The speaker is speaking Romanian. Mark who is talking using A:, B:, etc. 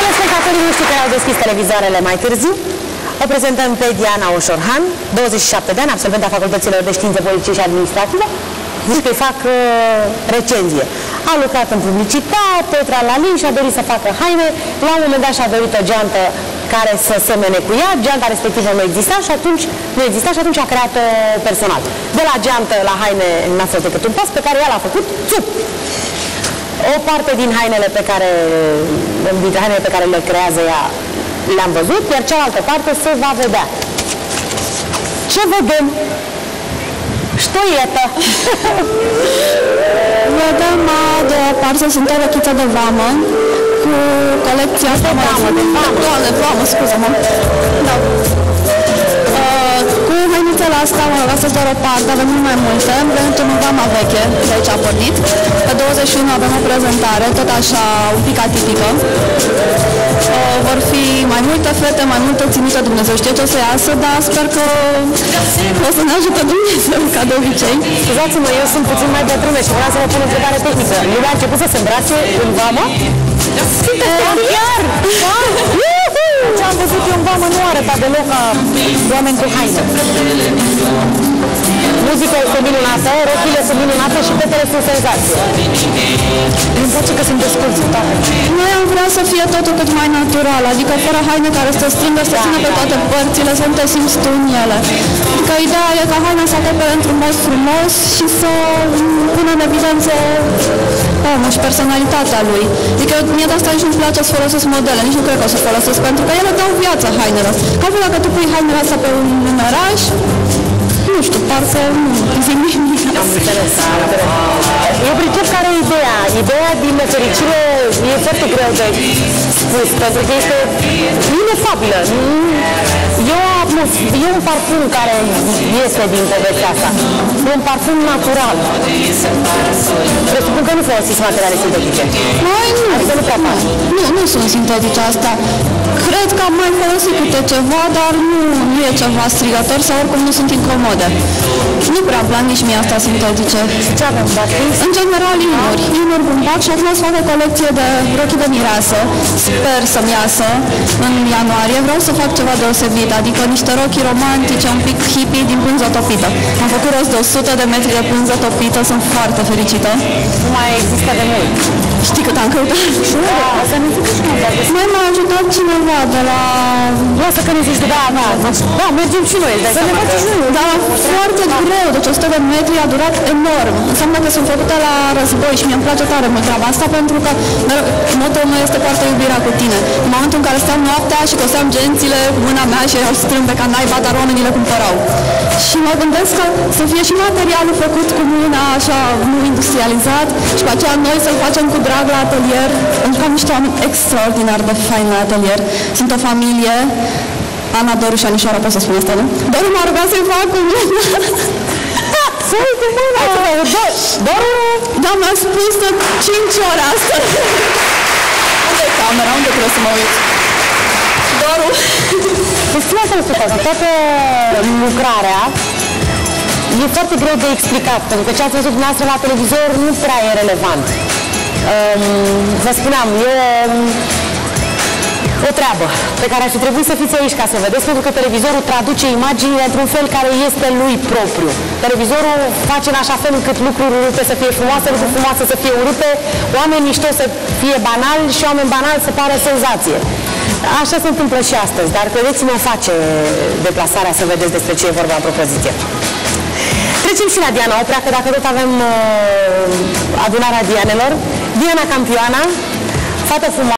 A: Telespectatorii noștri care au deschis televizoarele mai târziu, o prezentăm pe Diana Oșorhan, 27 de ani, absolventă a Facultăților de Științe Politice și Administrative. Zic că îi fac recenzie. A lucrat în publicitate, tralalin și a dorit să facă haine. La un moment dat și-a dorit o geantă care să semene cu ea. Geanta respectivă nu exista și atunci a creat-o personal. De la geantă la haine n-a fost decât un pas pe care ea l-a făcut țup! O parte din hainele pe care le creează ea le-am văzut, iar cealaltă parte se va vedea. Ce vedem? Что это?
B: Vedem a doua parte, sunt o rochiță de vamă cu colecția asta de vamă, scuză-mă. Da. Cu hainițele astea, asta e doar o parte, avem mult mai multe. Am venit în vama veche, de aici a pornit. Pe 21 avem o prezentare, tot așa un pic atipică. Vor fi mai multe fete, mai multe ținute, Dumnezeu știe ce o să iasă, dar sper că o să ne ajute Dumnezeu, ca de obicei.
A: Scuzați-mă, eu sunt puțin mai bătrână și vreau să vă pun o întrebare tehnică. Lumea a început să se îmbrace în vamă? Chiar! Ce am văzut eu în vamă nu arăta deloc ca oameni cu haine. Muzica este minunată, rochile sunt minunate și fetele sunt senzație. Îmi place că sunt desconcertate.
B: Noi am vrea să fie totul cât mai natural, adică fără haine care să te strângă, să țină pe toate părțile, să nu te simți tu în ele. Adică ideea e ca haina să acopere într-un mod frumos și să pună în evidență omul și personalitatea lui. Adică mie de asta nici nu-mi place să folosesc modele, nici nu cred că o să folosesc, pentru că ele dau viață hainele astea. Ca dacă tu pui hainele astea pe un oraș, nu știu, parcă nu zic nimic.
A: Am înțeles. Eu pricep care e ideea. Ideea, din nefericire, e foarte greu de spus, pentru că este inefabilă. E un parfum care iese din povestea asta. E un parfum natural. Presupun că nu folosiți materiale sintetice. Adică nu prea faci.
B: Nu sunt sintetice asta. Cred că am mai folosit câte ceva, dar nu e ceva strigător sau oricum nu sunt incomode. Nu prea îmi plac nici mie asta sintetice.
A: Ce avem,
B: în general, inuri bumbac și acum o să fac o colecție de rochii de mireasă. Sper să-mi iasă în ianuarie. Vreau să fac ceva deosebit, adică niște rochii romantice, un pic hippie din pânză topită. Am făcut rost de 100 de metri de pânză topită, sunt foarte fericită.
A: Nu mai există de mult.
B: Știi cât am căutat?
A: Să ne zici cum am
B: mai m-a ajutat cineva de la...
A: Lasă că ne zici de da, mergem și noi. Să ne facem și noi.
B: Dar foarte greu, deci 100 de metri a durat enorm. Înseamnă că sunt făcute la război și mie îmi place tare mult treaba asta, pentru că motul meu este foarte iubirea cu tine. În momentul în care steam noaptea și coseam gențile cu mâna mea și erau strâmbe ca naiba, dar oamenii le cumpărau. Și mă gândesc că să fie și materialul făcut cu mâna, așa, nu industrializat, și pe aceea noi să-l facem cu drag la atelier, pentru că am niște oameni extraordinar de faini la atelier. Sunt o familie, Ana, Doru și Anișoara, pot să spun asta, nu? Doru m-a rugat să-i fac cu mâna.
A: Să uite cu mâna! Doru?
B: Da, mi-a spus de 5 ore asta. Unde e camera? Unde trebuie să mă uit? Doru?
A: Deci, spune asta, toată lucrarea e foarte greu de explicat, pentru că ce ați văzut dumneavoastră la televizor nu prea e relevant. Vă spuneam, e o treabă pe care ar fi trebuit să fiți aici ca să vedeți, pentru că televizorul traduce imaginile într-un fel care este lui propriu. Televizorul face în așa fel încât lucruri urâte să fie frumoase, lucruri frumoase să fie urâte, oameni mișto să fie banali și oameni banali să pară senzație. Așa se întâmplă și astăzi, dar credeți-mă, face deplasarea să vedeți despre ce e vorba în propoziție. Trecem și la Diana Oprea, că dacă tot avem adunarea Dianelor. Diana campioana, fată frumoasă.